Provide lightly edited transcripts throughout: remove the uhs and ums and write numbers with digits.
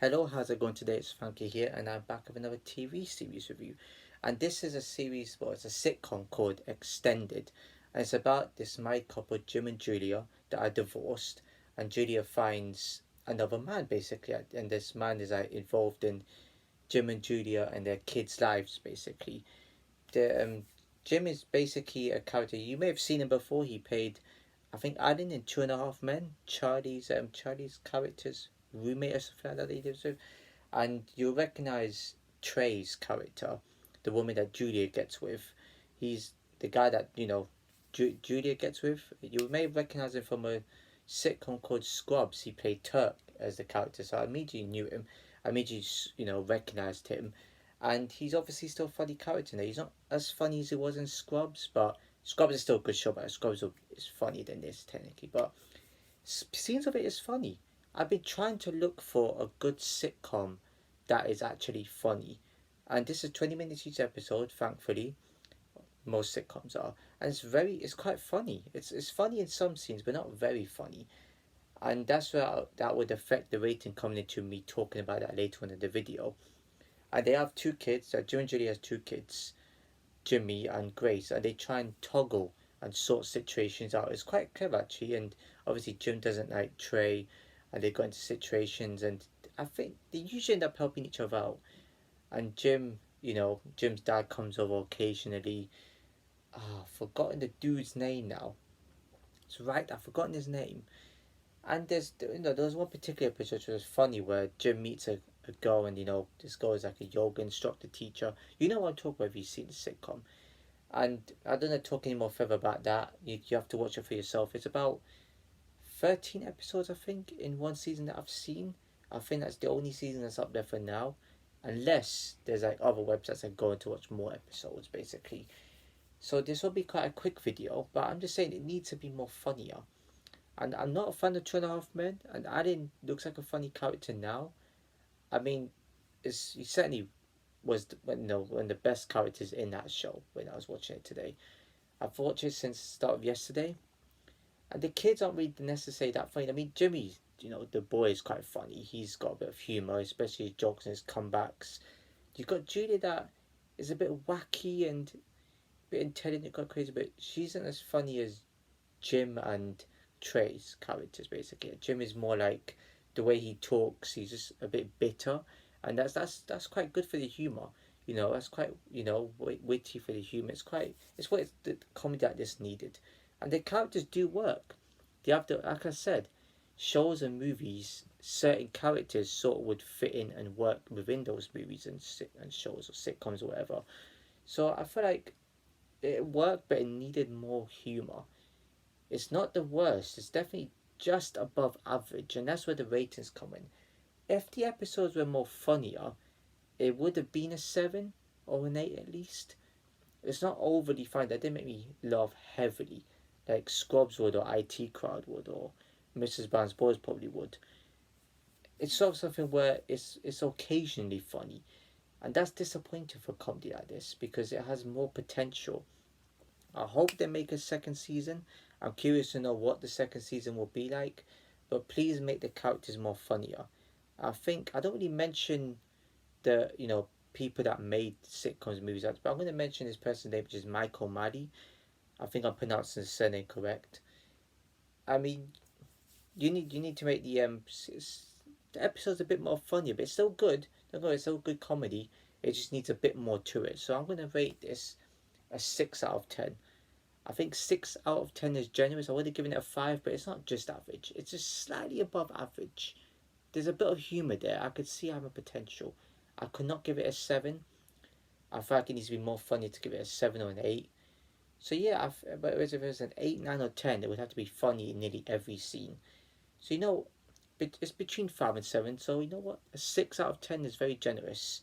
Hello, how's it going today? It's Frankie here, and I'm back with another TV series review. And this is a series, well, it's a sitcom called Extended. And it's about this married couple, Jim and Julia, that are divorced. And Julia finds another man, basically. And this man is involved in Jim and Julia and their kids' lives, basically. Jim is basically a character. You may have seen him before. He played, I think, Alan in Two and a Half Men, Charlie's character's roommate or something like that he lives with. And you'll recognize Trey's character, the woman that Julia gets with. He's the guy that Julia gets with. You may recognize him from a sitcom called Scrubs. He played Turk as the character, so I immediately knew him. I immediately recognized him, and he's obviously still a funny character now. He's not as funny as he was in Scrubs, but Scrubs is still a good show. But Scrubs is funnier than this technically, but scenes of it is funny. I've been trying to look for a good sitcom that is actually funny, and this is 20 minutes each episode. Thankfully, most sitcoms are, and it's quite funny. It's funny in some scenes, but not very funny, and that's where that would affect the rating coming into me talking about that later on in the video. And they have two kids. Jim and Julie has two kids, Jimmy and Grace, and they try and toggle and sort situations out. It's quite clever actually, and obviously Jim doesn't like Trey, and they got into situations, and I think they usually end up helping each other out. And Jim's dad comes over occasionally. I've forgotten the dude's name now. It's right, I've forgotten his name. And there's one particular episode which was funny where Jim meets a girl, and this girl is like a yoga instructor teacher. You know what I'm talking about if you've seen the sitcom. And I don't know talk any more further about that. You have to watch it for yourself. It's about 13 episodes, I think, in one season that I've seen. I think that's the only season that's up there for now. Unless there's like other websites that go in to watch more episodes, basically. So this will be quite a quick video, but I'm just saying it needs to be more funnier. And I'm not a fan of Two and a Half Men, and Alan looks like a funny character now. I mean, he certainly was one of the best characters in that show when I was watching it today. I've watched it since the start of yesterday, and the kids aren't really necessarily that funny. I mean, Jimmy, the boy is quite funny. He's got a bit of humour, especially his jokes and his comebacks. You've got Julia that is a bit wacky and a bit intelligent, got crazy, but she isn't as funny as Jim and Trey's characters. Basically, Jim is more like the way he talks. He's just a bit bitter, and that's quite good for the humor. That's quite witty for the humor. It's the comedy that this needed, and the characters do work. They have like I said, shows and movies. Certain characters sort of would fit in and work within those movies and shows or sitcoms or whatever. So I feel like it worked, but it needed more humor. It's not the worst. It's definitely just above average, and that's where the ratings come in. If the episodes were more funnier, it would have been a 7 or an 8 at least. It's not overly funny. That didn't make me laugh heavily, like Scrubs would, or IT Crowd would, or Mrs. Brown's Boys probably would. It's sort of something where it's occasionally funny, and that's disappointing for a comedy like this because it has more potential. I hope they make a second season. I'm curious to know what the second season will be like, but please make the characters more funnier. I don't really mention the people that made sitcoms movies, but I'm going to mention this person's name, which is Michael Maddy. I think I'm pronouncing his surname correct. I mean, you need to make the episodes a bit more funnier, but it's still good. Don't worry, it's still good comedy. It just needs a bit more to it. So I'm going to rate this a 6 out of 10. I think 6 out of 10 is generous. I would have given it a 5, but it's not just average. It's just slightly above average. There's a bit of humour there. I could see having potential. I could not give it a 7. I feel like it needs to be more funny to give it a 7 or an 8. So yeah, but if it was an 8, 9 or 10, it would have to be funny in nearly every scene. So it's between 5 and 7. So you know what? A 6 out of 10 is very generous.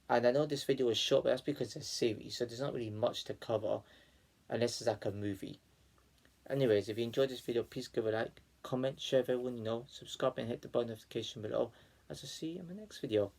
And I know this video is short, but that's because it's a series. So there's not really much to cover unless it's like a movie. Anyways, if you enjoyed this video, please give a like, comment, share with everyone you know, subscribe and hit the bell notification below. As I see you in my next video.